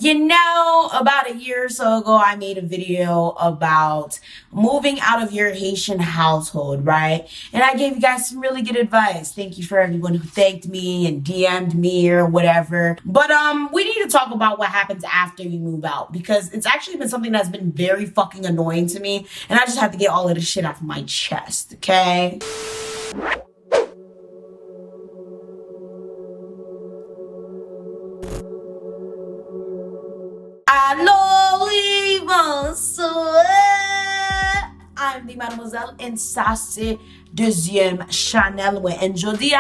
You know, about a year or so ago, I made a video about moving out of your Haitian household, right? And I gave you guys some really good advice. Thank you for everyone who thanked me and DM'd me or whatever. But we need to talk about what happens after you move out because it's actually been something that's been very fucking annoying to me, and I just have to get all of this shit off my chest, okay? Allô, bonsoir. I'm the Mademoiselle and ça c'est deuxième channel ouais. And jodi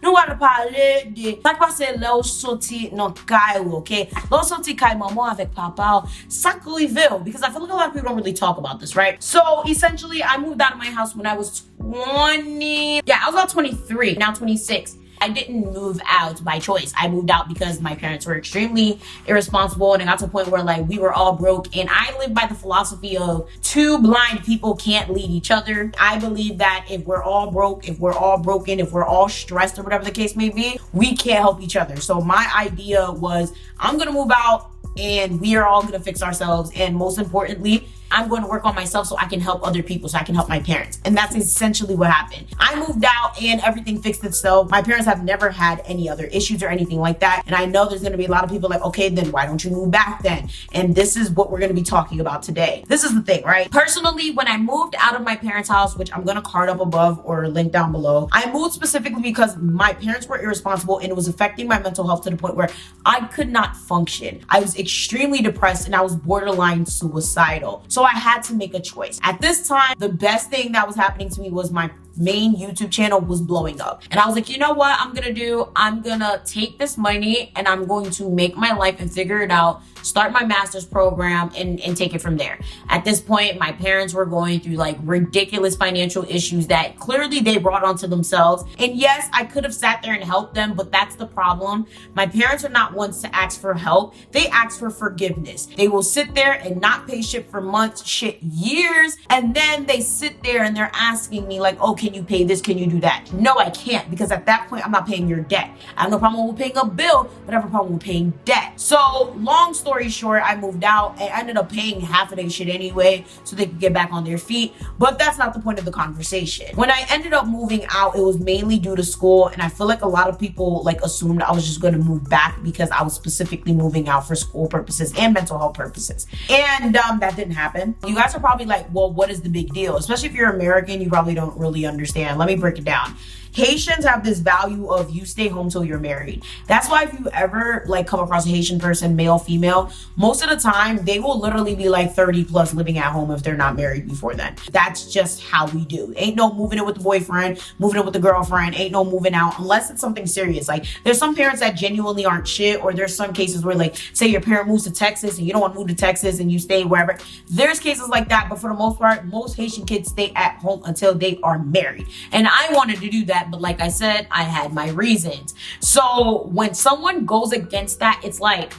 nous allons parler de ça qui passe là où sorti non caillou, okay? Là où sorti caillou maman avec papa, ça arrive because I feel like a lot of people don't really talk about this, right? So essentially, I moved out of my house when I was 20. Yeah, I was about 23, now 26. I didn't move out by choice. I moved out because my parents were extremely irresponsible, and it got to a point where like we were all broke. And I live by the philosophy of two blind people can't lead each other. I believe that if we're all broke, if we're all broken, if we're all stressed or whatever the case may be, we can't help each other. So my idea was I'm gonna move out and we are all gonna fix ourselves. And most importantly, I'm going to work on myself so I can help other people, so I can help my parents. And that's essentially what happened. I moved out and everything fixed itself. My parents have never had any other issues or anything like that. And I know there's going to be a lot of people like, okay, then why don't you move back then? And this is what we're going to be talking about today. This is the thing, right? Personally, when I moved out of my parents' house, which I'm going to card up above or link down below, I moved specifically because my parents were irresponsible and it was affecting my mental health to the point where I could not function. I was extremely depressed and I was borderline suicidal. So I had to make a choice. At this time, the best thing that was happening to me was my main YouTube channel was blowing up. And I was like, you know what I'm gonna do? I'm gonna take this money and I'm going to make my life and figure it out, start my master's program and take it from there. At this point, my parents were going through like ridiculous financial issues that clearly they brought onto themselves. And yes, I could have sat there and helped them, but that's the problem. My parents are not ones to ask for help. They ask for forgiveness. They will sit there and not pay shit for months, shit years. And then they sit there and they're asking me like, okay, can you pay this? Can you do that? No, I can't, because at that point, I'm not paying your debt. I have no problem with paying a bill, but I have a problem with paying debt. So long story short, I moved out and I ended up paying half of their shit anyway so they could get back on their feet. But that's not the point of the conversation. When I ended up moving out, it was mainly due to school. And I feel like a lot of people like assumed I was just going to move back because I was specifically moving out for school purposes and mental health purposes. And that didn't happen. You guys are probably like, well, what is the big deal? Especially if you're American, you probably don't really understand. Let me break it down. Haitians have this value of you stay home till you're married. That's why if you ever like come across a Haitian person, male, female, most of the time they will literally be like 30 plus living at home if they're not married before then. That's just how we do. Ain't no moving in with the boyfriend, moving in with the girlfriend, ain't no moving out unless it's something serious. Like there's some parents that genuinely aren't shit, or there's some cases where like say your parent moves to Texas and you don't want to move to Texas and you stay wherever. There's cases like that, but for the most part, most Haitian kids stay at home until they are married. And I wanted to do that, but like I said, I had my reasons. So when someone goes against that, it's like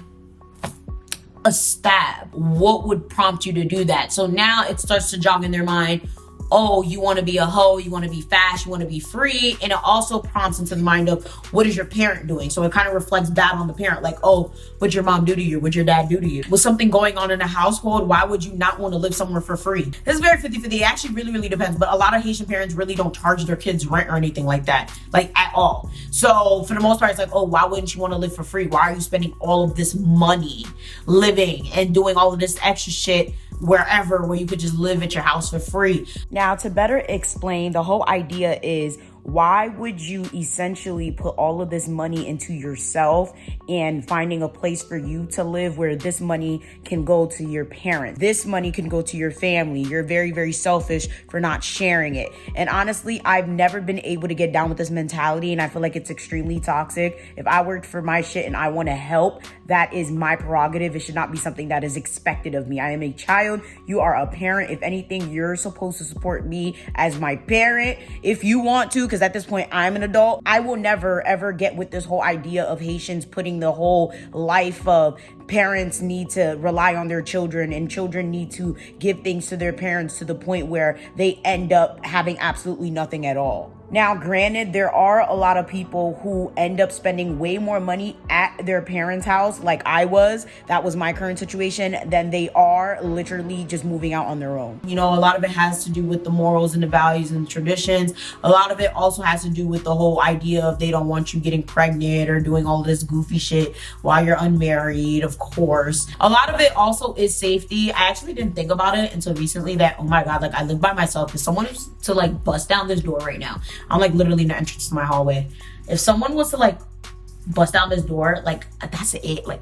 a stab. What would prompt you to do that? So now it starts to jog in their mind, oh, you want to be a hoe, you want to be fast, you want to be free. And it also prompts into the mind of, what is your parent doing? So it kind of reflects bad on the parent, like, oh, what'd your mom do to you? What'd your dad do to you? Was something going on in a household? Why would you not want to live somewhere for free? This is very 50-50. It actually really depends. But a lot of Haitian parents really don't charge their kids rent or anything like that, like at all. So for the most part, it's like, oh, why wouldn't you want to live for free? Why are you spending all of this money living and doing all of this extra shit wherever where you could just live at your house for free? Now, to better explain, the whole idea is, why would you essentially put all of this money into yourself and finding a place for you to live where this money can go to your parents? This money can go to your family. You're very selfish for not sharing it. And honestly, I've never been able to get down with this mentality, and I feel like it's extremely toxic. If I worked for my shit and I want to help, that is my prerogative. It should not be something that is expected of me. I am a child. You are a parent. If anything, you're supposed to support me as my parent if you want to, because at this point, I'm an adult. I will never, ever get with this whole idea of Haitians putting the whole life of parents need to rely on their children and children need to give things to their parents to the point where they end up having absolutely nothing at all. Now, granted, there are a lot of people who end up spending way more money at their parents' house, like I was, that was my current situation, than they are literally just moving out on their own. You know, a lot of it has to do with the morals and the values and the traditions. A lot of it also has to do with the whole idea of they don't want you getting pregnant or doing all this goofy shit while you're unmarried, of course. A lot of it also is safety. I actually didn't think about it until recently that, oh my God, like I live by myself. If someone was to like bust down this door right now, I'm like literally in the entrance to my hallway. If someone was to like bust down this door, like that's it. Like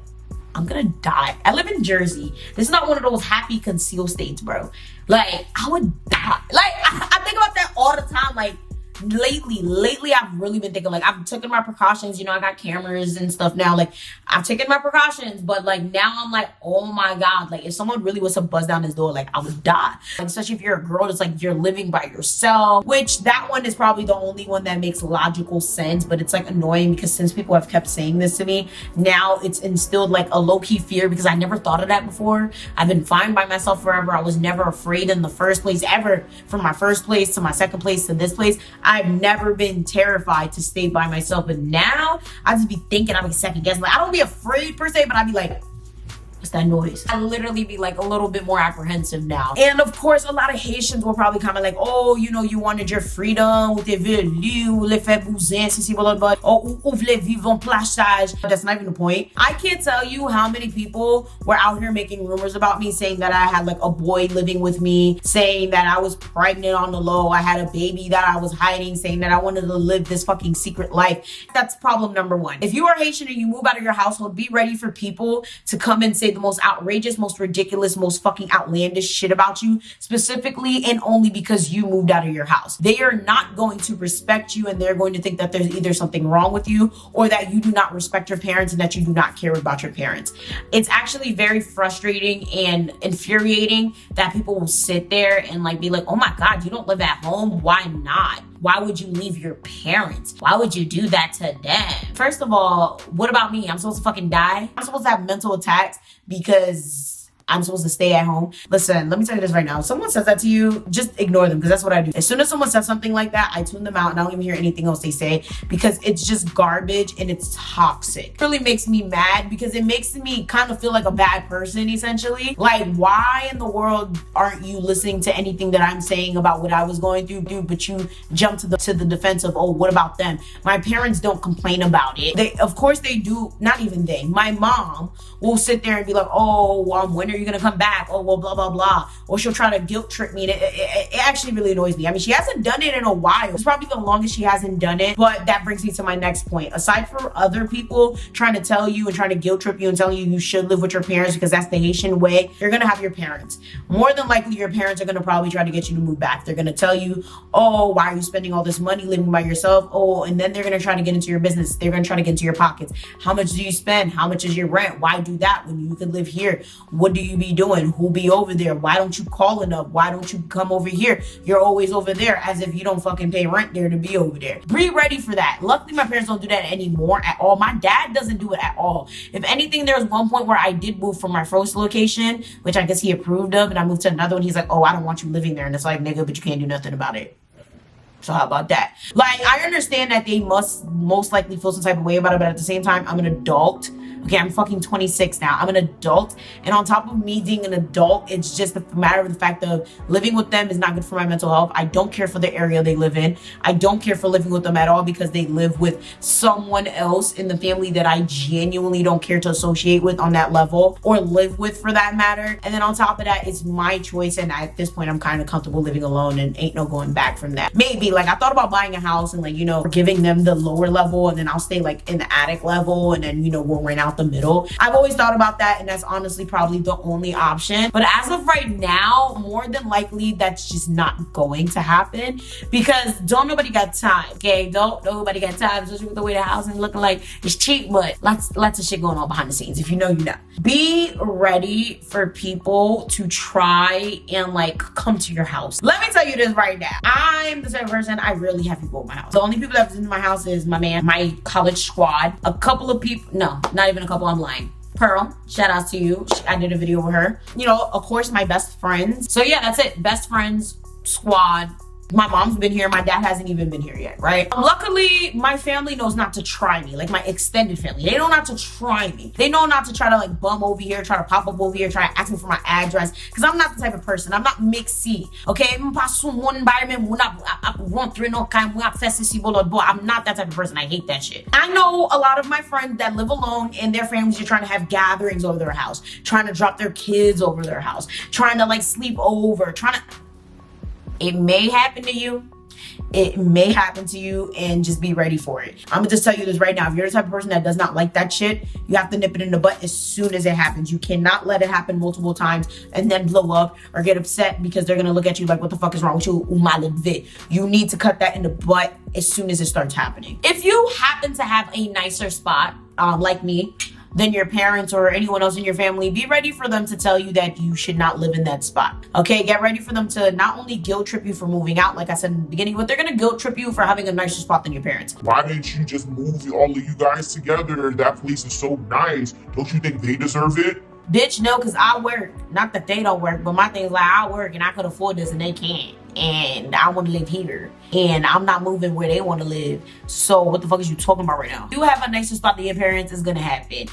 I'm gonna die. I live in Jersey. This is not one of those happy concealed states, bro. Like I would die. Like I think about that all the time. Like lately I've really been thinking, like I've taken my precautions. You know, I got cameras and stuff now. Like I've taken my precautions, but like now I'm like, oh my God, like if someone really was to buzz down this door, like I would die. Like, especially if you're a girl that's like you're living by yourself, which that one is probably the only one that makes logical sense, but it's like annoying because since people have kept saying this to me, now it's instilled like a low-key fear because I never thought of that before. I've been fine by myself forever. I was never afraid in the first place ever, from my first place to my second place to this place. I've never been terrified to stay by myself, but now I just be thinking, I be second guessing. Like I don't be afraid per se, but I be like, what's that noise? I literally be like a little bit more apprehensive now. And of course, a lot of Haitians will probably comment like, oh, you know, you wanted your freedom, ou t'es venu, ou le fait bousin, ceci, blah, blah, blah, ou voulez vivre en plage. That's not even the point. I can't tell you how many people were out here making rumors about me, saying that I had like a boy living with me, saying that I was pregnant on the low, I had a baby that I was hiding, saying that I wanted to live this fucking secret life. That's problem number one. If you are Haitian and you move out of your household, be ready for people to come and say the most outrageous, most ridiculous, most fucking outlandish shit about you, specifically and only because you moved out of your house. They are not going to respect you, and they're going to think that there's either something wrong with you or that you do not respect your parents and that you do not care about your parents. It's actually very frustrating and infuriating that people will sit there and like be like, oh my God, you don't live at home? Why not? Why would you leave your parents? Why would you do that to them? First of all, what about me? I'm supposed to fucking die? I'm supposed to have mental attacks because I'm supposed to stay at home? Listen, let me tell you this right now. If someone says that to you, just ignore them, because that's what I do. As soon as someone says something like that, I tune them out and I don't even hear anything else they say, because it's just garbage and it's toxic. It really makes me mad because it makes me kind of feel like a bad person, essentially. Like, why in the world aren't you listening to anything that I'm saying about what I was going through, but you jump to the defense of, oh, what about them? My parents don't complain about it. Of course they do. Not even they. My mom will sit there and be like, oh, when are you gonna come back? Oh, well, blah, blah, blah. Or she'll try to guilt trip me. And it actually really annoys me. I mean, she hasn't done it in a while. It's probably the longest she hasn't done it. But that brings me to my next point. Aside from other people trying to tell you and trying to guilt trip you and telling you you should live with your parents because that's the Haitian way, you're gonna have your parents. More than likely, your parents are gonna probably try to get you to move back. They're gonna tell you, oh, why are you spending all this money living by yourself? Oh, and then they're gonna try to get into your business. They're gonna try to get into your pockets. How much do you spend? How much is your rent? Why do that when you could live here? What do you be doing? Who be over there? Why don't you call enough? Why don't you come over here? You're always over there, as if you don't fucking pay rent there to be over there. Be ready for that. Luckily, my parents don't do that anymore at all. My dad doesn't do it at all. If anything, there was one point where I did move from my first location, which I guess he approved of, and I moved to another one. He's like, oh, I don't want you living there. And it's like, nigga, but you can't do nothing about it. So how about that? Like, I understand that they must most likely feel some type of way about it, but at the same time, I'm an adult. Okay, I'm fucking 26 now. I'm an adult. And on top of me being an adult, it's just a matter of the fact of living with them is not good for my mental health. I don't care for the area they live in. I don't care for living with them at all because they live with someone else in the family that I genuinely don't care to associate with on that level, or live with for that matter. And then on top of that, it's my choice. And at this point, I'm kind of comfortable living alone and ain't no going back from that. Maybe, like, I thought about buying a house and, like, you know, giving them the lower level, and then I'll stay like in the attic level, and then, you know, we'll rent out the middle. I've always thought about that, and that's honestly probably the only option. But as of right now, more than likely that's just not going to happen, because don't nobody got time. Okay, don't nobody got time, especially with the way the house is looking like it's cheap, but lots of shit going on behind the scenes. If you know, you know. Be ready for people to try and like come to your house. Let me tell you this right now. I'm the type of person, I rarely have people in my house. The only people that visit my house is my man, my college squad, a couple of people, no, not even a couple, I'm lying. Pearl, shout out to you. I did a video with her. You know, of course, my best friends. So yeah, that's it. Best friends, squad, My mom's been here. My dad hasn't even been here yet, right? Luckily, my family knows not to try me. Like my extended family, they know not to try me. They know not to try to like bum over here, try to pop up over here, try to ask me for my address. Because I'm not the type of person. I'm not mixy. Okay? I'm not that type of person. I hate that shit. I know a lot of my friends that live alone and their families are trying to have gatherings over their house, trying to drop their kids over their house, trying to like sleep over, it may happen to you. It may happen to you, and just be ready for it. I'm gonna just tell you this right now. If you're the type of person that does not like that shit, you have to nip it in the butt as soon as it happens. You cannot let it happen multiple times and then blow up or get upset because they're gonna look at you like, what the fuck is wrong with you? You need to cut that in the butt as soon as it starts happening. If you happen to have a nicer spot, like me, than your parents or anyone else in your family, be ready for them to tell you that you should not live in that spot. Okay, get ready for them to not only guilt trip you for moving out, like I said in the beginning, but they're gonna guilt trip you for having a nicer spot than your parents. Why didn't you just move all of you guys together? That place is so nice. Don't you think they deserve it? Bitch, no, because I work. Not that they don't work, but my thing is like, I work and I could afford this and they can't. And I want to live here. And I'm not moving where they want to live. So what the fuck is you talking about right now? You have a nicer spot than your parents, is gonna happen.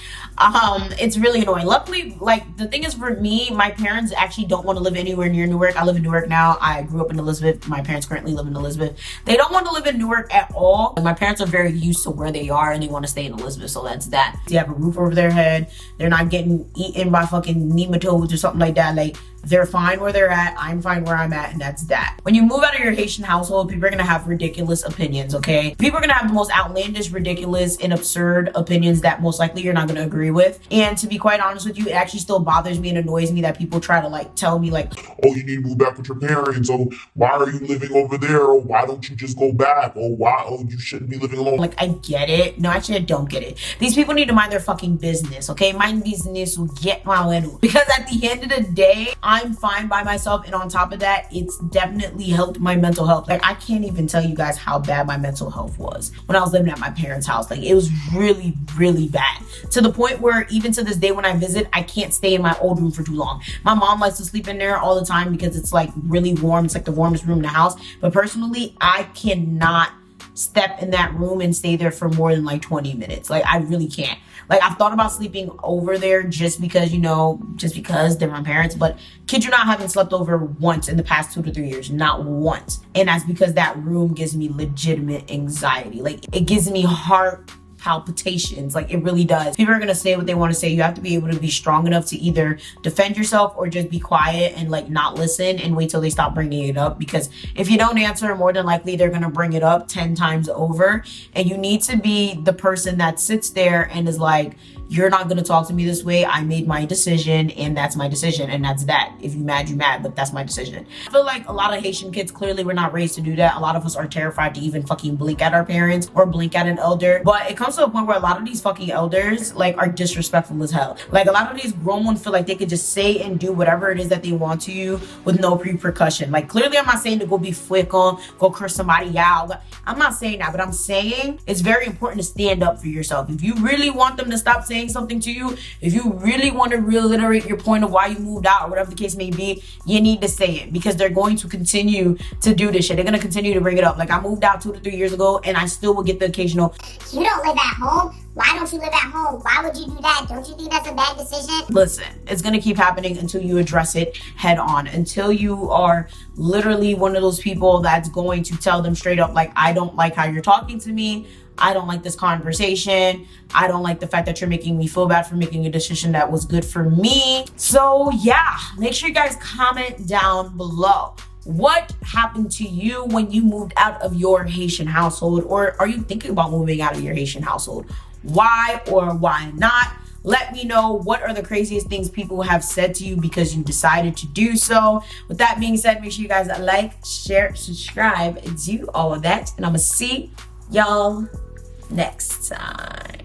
It's really annoying. Luckily, like the thing is for me, my parents actually don't want to live anywhere near Newark. I live in Newark now. I grew up in Elizabeth. My parents currently live in Elizabeth. They don't want to live in Newark at all. My parents are very used to where they are and they want to stay in Elizabeth. So that's that. They have a roof over their head. They're not getting eaten by fucking nematodes or something like that. Like, they're fine where they're at. I'm fine where I'm at, and that's that. When you move out of your Haitian household, people are gonna have ridiculous opinions, okay? People are gonna have the most outlandish, ridiculous, and absurd opinions that most likely you're not gonna agree with. And to be quite honest with you, it actually still bothers me and annoys me that people try to like tell me like, oh, you need to move back with your parents. Oh, why are you living over there? Or why don't you just go back? Or why, oh, you shouldn't be living alone. Like, I get it. No, actually, I don't get it. These people need to mind their fucking business, okay? Mind business will get my little. Because at the end of the day, I'm fine by myself, and on top of that, it's definitely helped my mental health. Like, I can't even tell you guys how bad my mental health was when I was living at my parents' house. Like, it was really, really bad, to the point where even to this day when I visit, I can't stay in my old room for too long. My mom likes to sleep in there all the time because it's like really warm. It's like the warmest room in the house. But personally, I cannot step in that room and stay there for more than like 20 minutes. Like, I really can't. Like, I've thought about sleeping over there just because, you know, just because they're my parents. But kid you not, haven't slept over once in the past 2 to 3 years. Not once. And that's because that room gives me legitimate anxiety. Like, it gives me heart palpitations. Like, it really does. People are gonna say what they want to say. You have to be able to be strong enough to either defend yourself or just be quiet and like not listen and wait till they stop bringing it up. Because if you don't answer, more than likely they're gonna bring it up 10 times over. And you need to be the person that sits there and is like, you're not gonna talk to me this way. I made my decision, and that's my decision, and that's that. If you mad, you mad, but that's my decision. I feel like a lot of Haitian kids, clearly we're not raised to do that. A lot of us are terrified to even fucking blink at our parents or blink at an elder. But it comes to a point where a lot of these fucking elders like are disrespectful as hell. Like, a lot of these grown ones feel like they could just say and do whatever it is that they want to you with no repercussion. Like, clearly I'm not saying to go be flick on, go curse somebody out. I'm not saying that, but I'm saying it's very important to stand up for yourself. If you really want them to stop saying something to you, if you really want to reiterate your point of why you moved out or whatever the case may be, you need to say it, because they're going to continue to do this shit. They're going to continue to bring it up. Like, I moved out 2 to 3 years ago and I still will get the occasional, you don't live at home. Why don't you live at home? Why would you do that? Don't you think that's a bad decision? Listen, it's going to keep happening until you address it head on, until you are literally one of those people that's going to tell them straight up, like, I don't like how you're talking to me. I don't like this conversation. I don't like the fact that you're making me feel bad for making a decision that was good for me. So yeah, make sure you guys comment down below. What happened to you when you moved out of your Haitian household? Or are you thinking about moving out of your Haitian household? Why or why not? Let me know, what are the craziest things people have said to you because you decided to do so. With that being said, make sure you guys like, share, subscribe, and do all of that. And I'm gonna see y'all next time.